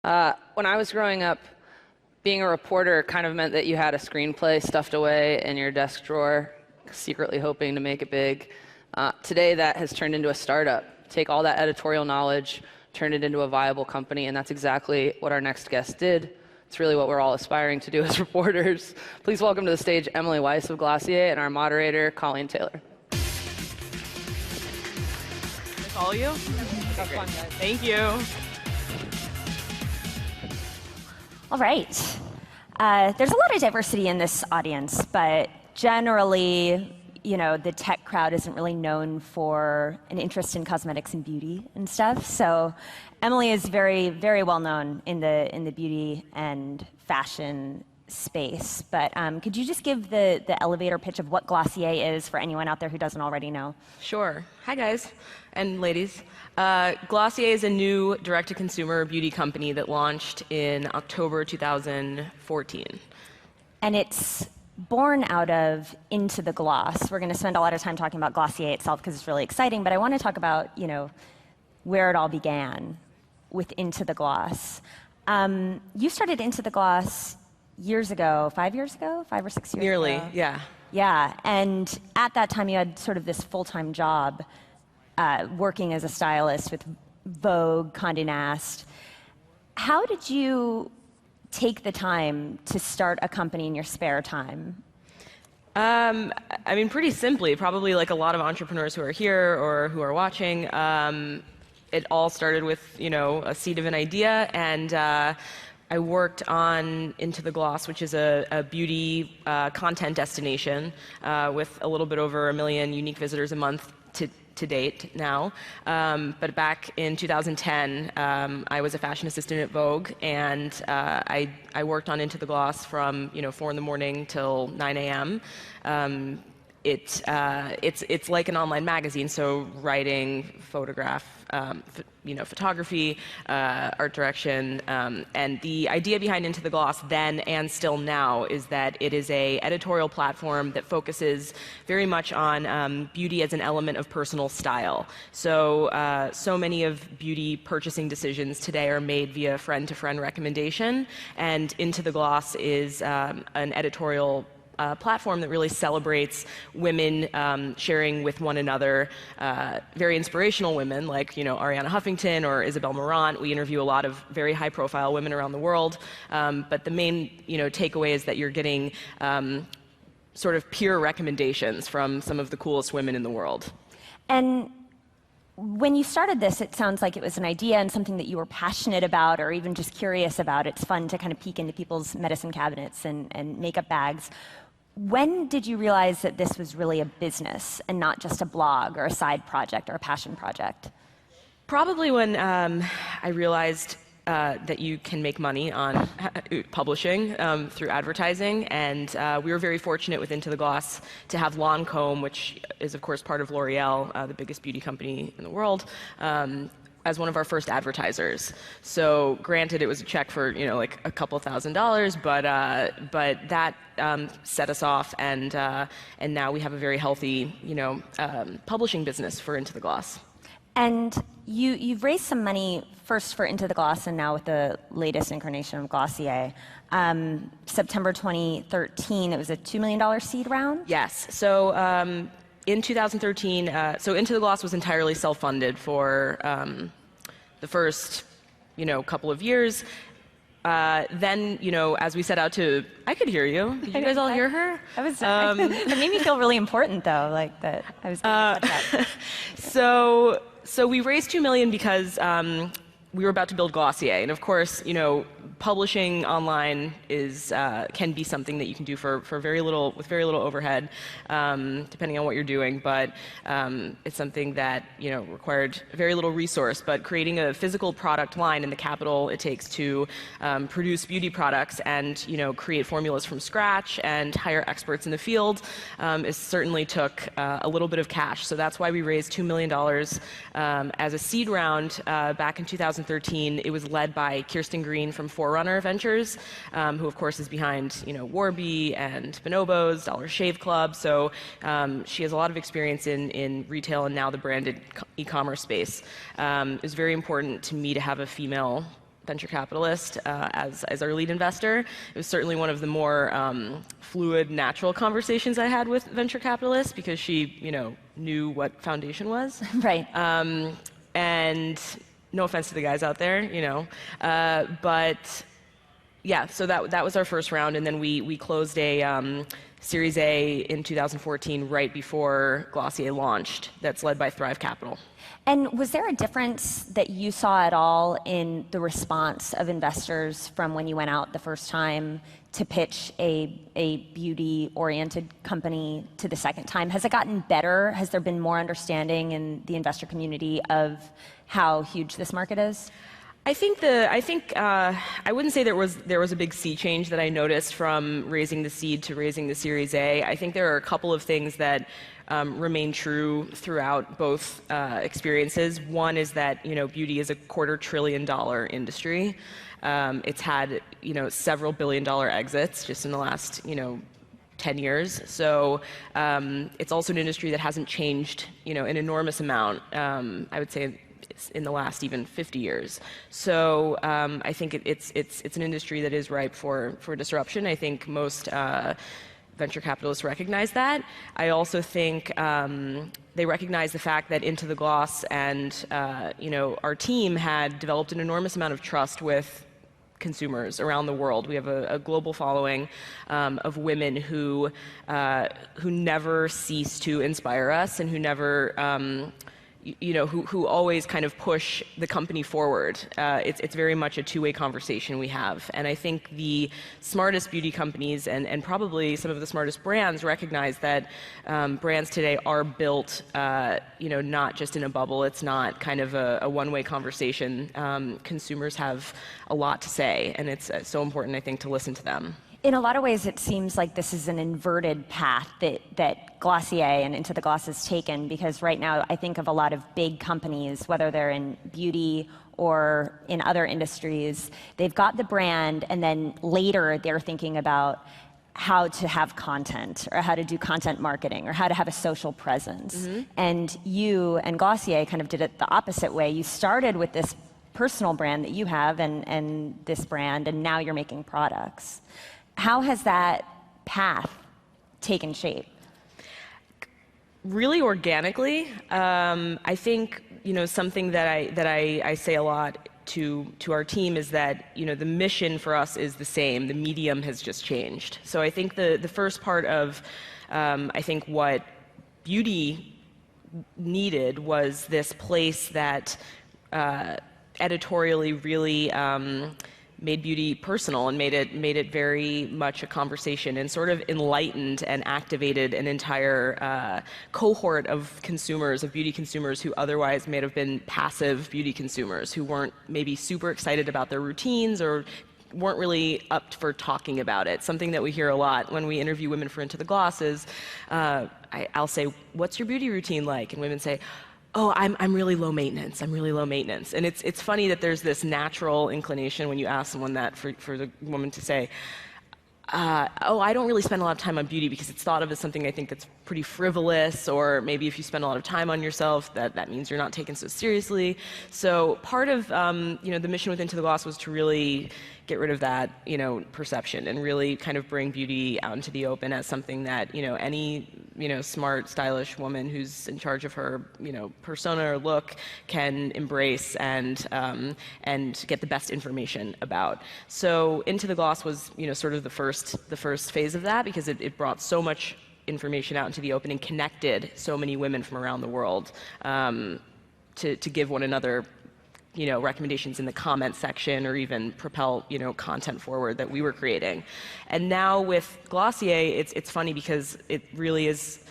When I was growing up, being a reporter kind of meant that you had a screenplay stuffed away in your desk drawer, secretly hoping to make it big. Today, that has turned into a startup. Take all that editorial knowledge, turn it into a viable company, and that's exactly what our next guest did. It's really what we're all aspiring to do as reporters. Please welcome to the stage Emily Weiss of Glossier and our moderator, Colleen Taylor. All you? Have fun, guys. Thank you. All right. There's a lot of diversity in this audience, but generally, the tech crowd isn't really known for an interest in cosmetics and beauty and stuff. So Emily is very, very well known in the beauty and fashion space. But could you just give the elevator pitch of what Glossier is for anyone out there who doesn't already know? Sure. Hi, guys and ladies. Glossier is a new direct-to-consumer beauty company that launched in October 2014. And it's born out of Into the Gloss. We're going to spend a lot of time talking about Glossier itself because it's really exciting, but I want to talk about, where it all began with Into the Gloss. You started Into the Gloss years ago, 5 years ago, 5 or 6 years Nearly, ago. yeah. Yeah, and at that time you had sort of this full-time job working as a stylist with Vogue, Condé Nast. How did you take the time to start a company in your spare time? Pretty simply, probably like a lot of entrepreneurs who are here or who are watching, it all started with, a seed of an idea, and I worked on Into the Gloss, which is a beauty content destination with a little bit over 1 million unique visitors a month to date now. But back in 2010, I was a fashion assistant at Vogue, and I worked on Into the Gloss from 4 in the morning till 9 a.m. It's like an online magazine, so writing, photography, art direction, and the idea behind Into the Gloss then and still now is that it is a editorial platform that focuses very much on beauty as an element of personal style. So many of beauty purchasing decisions today are made via friend-to-friend recommendation, and Into the Gloss is an editorial platform that really celebrates women sharing with one another, very inspirational women like Ariana Huffington or Isabel Marant. We interview a lot of very high-profile women around the world, but the main takeaway is that you're getting sort of peer recommendations from some of the coolest women in the world. And when you started this, it sounds like it was an idea and something that you were passionate about or even just curious about. It's fun to kind of peek into people's medicine cabinets and makeup bags. When did you realize that this was really a business and not just a blog or a side project or a passion project? Probably when I realized that you can make money on publishing through advertising, and we were very fortunate with Into the Gloss to have Lancôme, which is of course part of L'Oreal, the biggest beauty company in the world, as one of our first advertisers. So granted, it was a check for like a couple $1,000s, but that set us off, and now we have a very healthy publishing business for Into the Gloss. And you've raised some money first for Into the Gloss and now with the latest incarnation of Glossier. September 2013, it was a $2 million seed round? Yes. So in 2013, so Into the Gloss was entirely self-funded for the first couple of years. Then, as we set out to, I could hear you. Did you guys all hear her? It made me feel really important, though, like that I was getting touched up. So we raised $2 million because we were about to build Glossier, and of course, publishing online can be something that you can do for very little, with very little overhead, depending on what you're doing. But it's something that required very little resource. But creating a physical product line and the capital it takes to produce beauty products and create formulas from scratch and hire experts in the field, it certainly took a little bit of cash. So that's why we raised $2 million as a seed round back in 2013. It was led by Kirsten Green from Forerunner Ventures, who of course is behind Warby and Bonobos, Dollar Shave Club. So she has a lot of experience in retail and now the branded e-commerce space. It was very important to me to have a female venture capitalist as our lead investor. It was certainly one of the more fluid, natural conversations I had with venture capitalists because she, knew what foundation was. Right. And no offense to the guys out there, but yeah, so that was our first round, and then we closed a Series A in 2014, right before Glossier launched. That's led by Thrive Capital. And was there a difference that you saw at all in the response of investors from when you went out the first time to pitch a beauty-oriented company to the second time? Has it gotten better? Has there been more understanding in the investor community of how huge this market is? I wouldn't say there was a big sea change that I noticed from raising the seed to raising the Series A. I think there are a couple of things that remain true throughout both experiences. One is that beauty is a $250 billion industry. It's had several billion-dollar exits just in the last 10 years. So it's also an industry that hasn't changed an enormous amount. I would say in the last even 50 years. So I think it's an industry that is ripe for disruption. I think most venture capitalists recognize that. I also think they recognize the fact that Into the Gloss and our team had developed an enormous amount of trust with consumers around the world. We have a global following of women who never cease to inspire us and who never who always kind of push the company forward. It's very much a two-way conversation we have. And I think the smartest beauty companies and probably some of the smartest brands recognize that brands today are built, not just in a bubble. It's not kind of a one-way conversation. Consumers have a lot to say, and it's so important, I think, to listen to them. In a lot of ways, it seems like this is an inverted path that Glossier and Into the Gloss has taken, because right now I think of a lot of big companies, whether they're in beauty or in other industries, they've got the brand and then later they're thinking about how to have content or how to do content marketing or how to have a social presence. Mm-hmm. And you and Glossier kind of did it the opposite way. You started with this personal brand that you have and this brand, and now you're making products. How has that path taken shape? Really organically. I think something that I say a lot to our team is that the mission for us is the same. The medium has just changed. So I think the first part of I think what beauty needed was this place that editorially really made beauty personal and made it very much a conversation and sort of enlightened and activated an entire cohort of consumers, of beauty consumers who otherwise may have been passive beauty consumers who weren't maybe super excited about their routines or weren't really up for talking about it. Something that we hear a lot when we interview women for Into the Gloss is, I'll say, what's your beauty routine like? And women say, oh, I'm really low maintenance. I'm really low maintenance. And it's funny that there's this natural inclination when you ask someone that for the woman to say, oh, I don't really spend a lot of time on beauty because it's thought of as something I think that's pretty frivolous, or maybe if you spend a lot of time on yourself, that means you're not taken so seriously. So part of the mission with Into the Gloss was to really get rid of that perception and really kind of bring beauty out into the open as something that any smart, stylish woman who's in charge of her persona or look can embrace and get the best information about. So Into the Gloss was sort of the first phase of that, because it brought so much information out into the open and connected so many women from around the world to give one another recommendations in the comment section or even propel content forward that we were creating. And now with Glossier, it's funny because it really is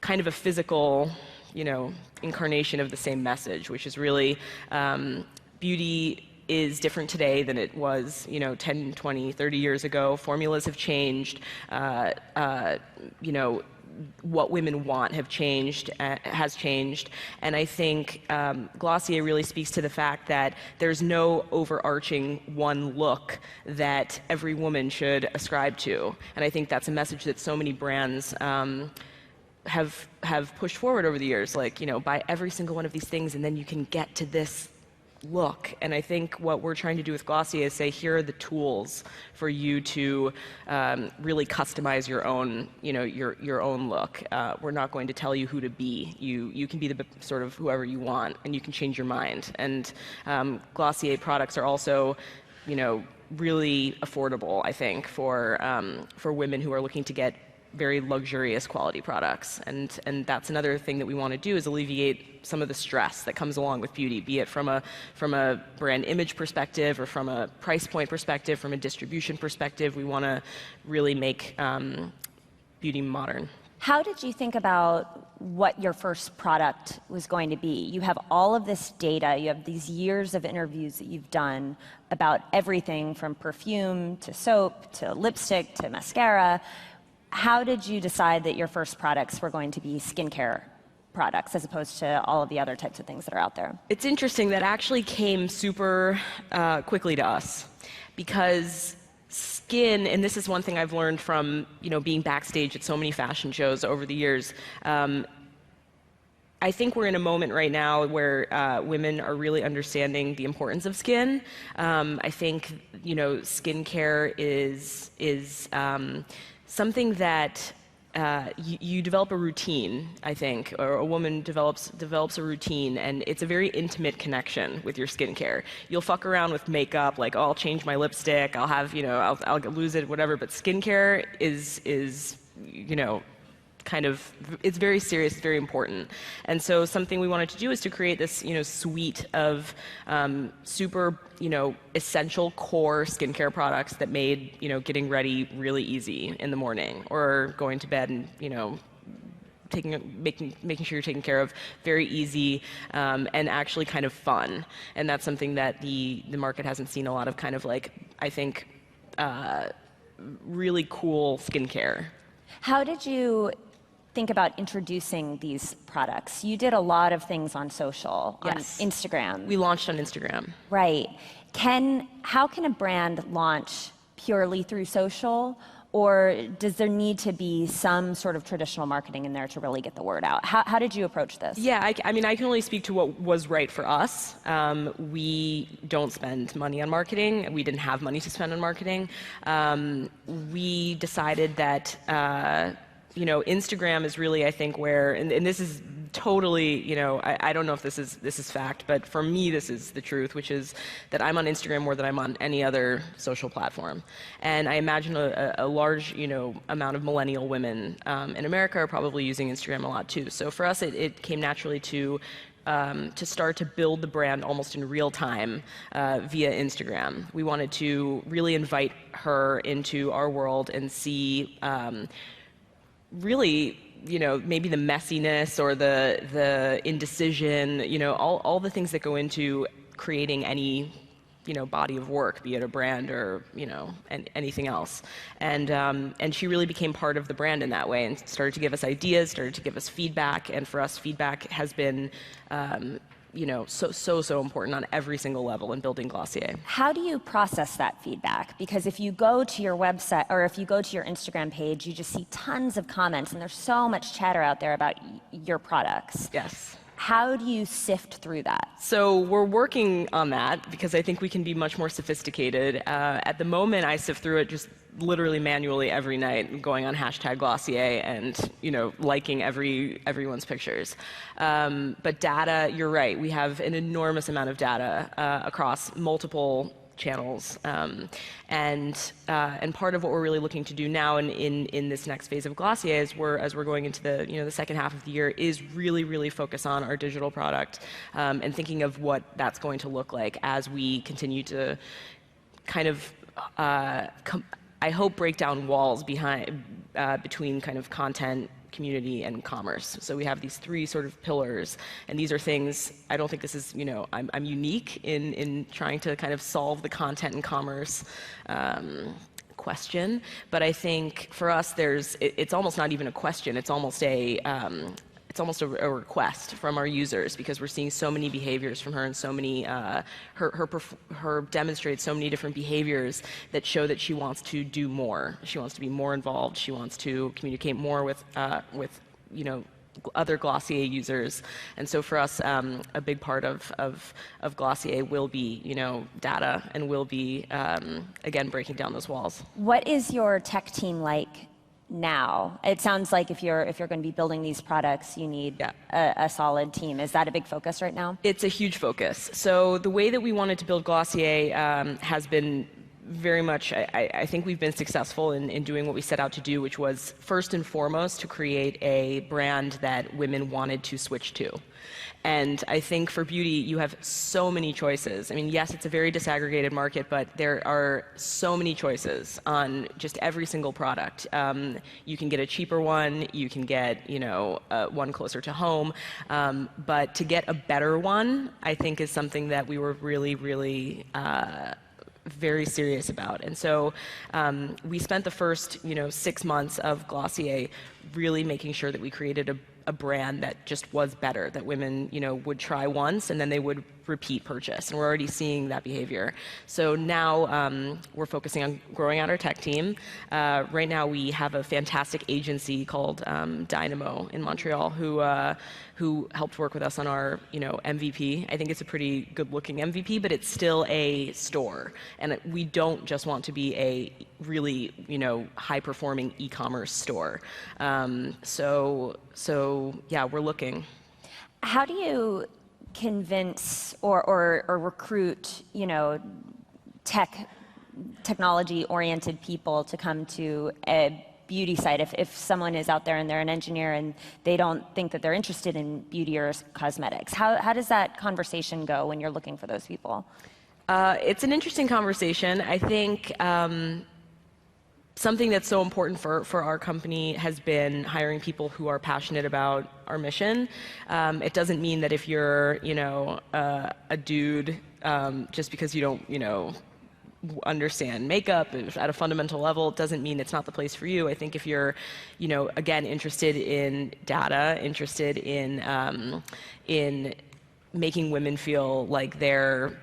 kind of a physical incarnation of the same message, which is really beauty is different today than it was 10, 20, 30 years ago. Formulas have changed. What women want has changed, and I think Glossier really speaks to the fact that there's no overarching one look that every woman should ascribe to, and I think that's a message that so many brands have pushed forward over the years. Like buy every single one of these things, and then you can get to this look. And I think what we're trying to do with Glossier is say, here are the tools for you to really customize your own, your own look. We're not going to tell you who to be. You can be the sort of whoever you want, and you can change your mind. And Glossier products are also, really affordable, I think, for women who are looking to get very luxurious quality products. And that's another thing that we want to do, is alleviate some of the stress that comes along with beauty, be it from a brand image perspective, or from a price point perspective, from a distribution perspective. We want to really make beauty modern. How did you think about what your first product was going to be? You have all of this data, you have these years of interviews that you've done about everything from perfume to soap to lipstick to mascara. How did you decide that your first products were going to be skincare products as opposed to all of the other types of things that are out there? It's interesting, that actually came super quickly to us, because skin, and this is one thing I've learned from being backstage at so many fashion shows over the years. I think we're in a moment right now where women are really understanding the importance of skin. I think skincare is something that you develop a routine, I think, or a woman develops a routine, and it's a very intimate connection with your skincare. You'll fuck around with makeup, like, oh, I'll change my lipstick, I'll have, I'll lose it, whatever, but skincare is kind of, it's very serious, very important. And so something we wanted to do is to create this, suite of super, essential core skincare products that made, getting ready really easy in the morning, or going to bed and, making sure you're taken care of very easy, and actually kind of fun. And that's something that the market hasn't seen a lot of, kind of like, I think, really cool skincare. How did you think about introducing these products? You did a lot of things on social, Yes. on Instagram. We launched on Instagram. Right. How can a brand launch purely through social, or does there need to be some sort of traditional marketing in there to really get the word out? How did you approach this? Yeah, I mean, I can only speak to what was right for us. We don't spend money on marketing. We didn't have money to spend on marketing. We decided that Instagram is really, I think, where, and this is totally, I don't know if this is fact, but for me, this is the truth, which is that I'm on Instagram more than I'm on any other social platform. And I imagine a large, amount of millennial women in America are probably using Instagram a lot too. So for us, it came naturally to start to build the brand almost in real time via Instagram. We wanted to really invite her into our world and see really, maybe the messiness or the indecision, all the things that go into creating any, body of work, be it a brand or, anything else. And she really became part of the brand in that way, and started to give us ideas, started to give us feedback. And for us, feedback has been, so important on every single level in building Glossier. How do you process that feedback? Because if you go to your website, or if you go to your Instagram page, you just see tons of comments, and there's so much chatter out there about your products. Yes. How do you sift through that? So we're working on that, because I think we can be much more sophisticated. At the moment, I sift through it just literally manually every night, going on #Glossier and liking everyone's pictures. But data, you're right. We have an enormous amount of data across multiple channels, and part of what we're really looking to do now in this next phase of Glossier, as we're going into the second half of the year, is really focus on our digital product, and thinking of what that's going to look like as we continue to kind of I hope break down walls between kind of content, community, and commerce. So we have these three sort of pillars, and these are things, I don't think this is, I'm unique in trying to kind of solve the content and commerce question, but I think for us, it's almost not even a question, it's almost a request from our users, because we're seeing so many behaviors from her, and so many, her demonstrates so many different behaviors that show that she wants to do more. She wants to be more involved. She wants to communicate more with other Glossier users. And so for us, a big part of Glossier will be, data, and will be, again, breaking down those walls. What is your tech team like now? It sounds like if you're going to be building these products, you need a solid team. Is that a big focus right now? It's a huge focus. So the way that we wanted to build Glossier has been very much, I think we've been successful in doing what we set out to do, which was first and foremost to create a brand that women wanted to switch to. And I think for beauty, you have so many choices. I mean, yes, it's a very disaggregated market, but there are so many choices on just every single product. You can get a cheaper one, you can get, one closer to home, but to get a better one, I think is something that we were really, really very serious about. And so we spent the first 6 months of Glossier really making sure that we created a brand that just was better, that women would try once and then they would repeat purchase, and we're already seeing that behavior. So now we're focusing on growing out our tech team. Right now we have a fantastic agency called Dynamo in Montreal who helped work with us on our MVP. I think it's a pretty good-looking MVP, but it's still a store, and we don't just want to be a really high-performing e-commerce store. So yeah, we're looking. How do you convince or recruit technology-oriented people to come to a beauty site? If someone is out there and they're an engineer and they don't think that they're interested in beauty or cosmetics, how does that conversation go when you're looking for those people? It's an interesting conversation. I think something that's so important for our company has been hiring people who are passionate about our mission. It doesn't mean that if you're, a dude, just because you don't, understand makeup at a fundamental level, it doesn't mean it's not the place for you. I think if you're, again, interested in data, interested in making women feel like they're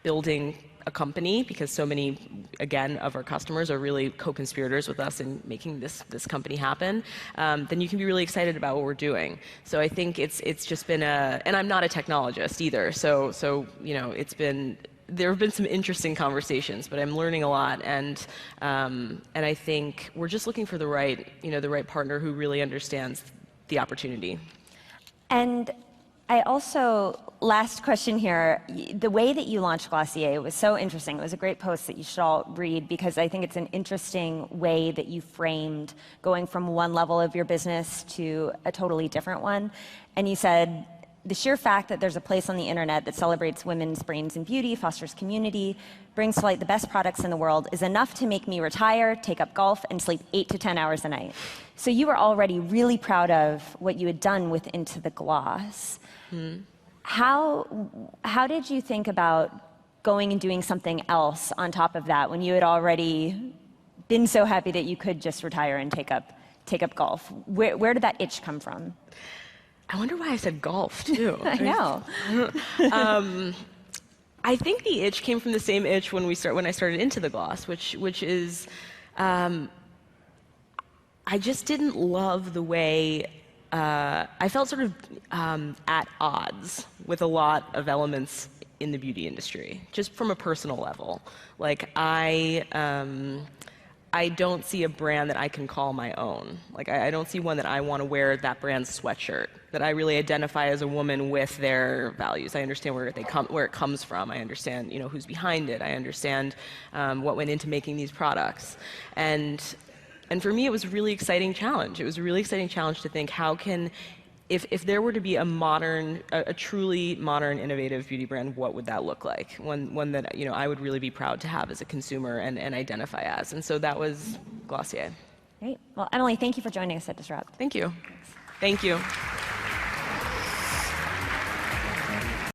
building a company, because so many, again, of our customers are really co-conspirators with us in making this company happen, then you can be really excited about what we're doing. So I think it's just been and I'm not a technologist either, so there have been some interesting conversations, but I'm learning a lot, and I think we're just looking for the right partner who really understands the opportunity. And I also, last question here, the way that you launched Glossier was so interesting. It was a great post that you should all read, because I think it's an interesting way that you framed going from one level of your business to a totally different one. And you said, the sheer fact that there's a place on the internet that celebrates women's brains and beauty, fosters community, brings to light the best products in the world is enough to make me retire, take up golf, and sleep 8 to 10 hours a night. So you were already really proud of what you had done with Into the Gloss. How did you think about going and doing something else on top of that when you had already been so happy that you could just retire and take up golf? Where did that itch come from? I wonder why I said golf too. I know. I think the itch came from the same itch when I started Into the Gloss, which is I just didn't love the way I felt sort of at odds with a lot of elements in the beauty industry, just from a personal level. Like I don't see a brand that I can call my own. Like I don't see one that I want to wear that brand's sweatshirt, that I really identify as a woman with their values. I understand where it comes from. I understand, who's behind it. I understand what went into making these products. And for me, it was a really exciting challenge. It was a really exciting challenge to think, how can, if there were to be a truly modern, innovative beauty brand, what would that look like? One that I would really be proud to have as a consumer and identify as. And so that was Glossier. Great. Well, Emily, thank you for joining us at Disrupt. Thank you. Thanks. Thank you.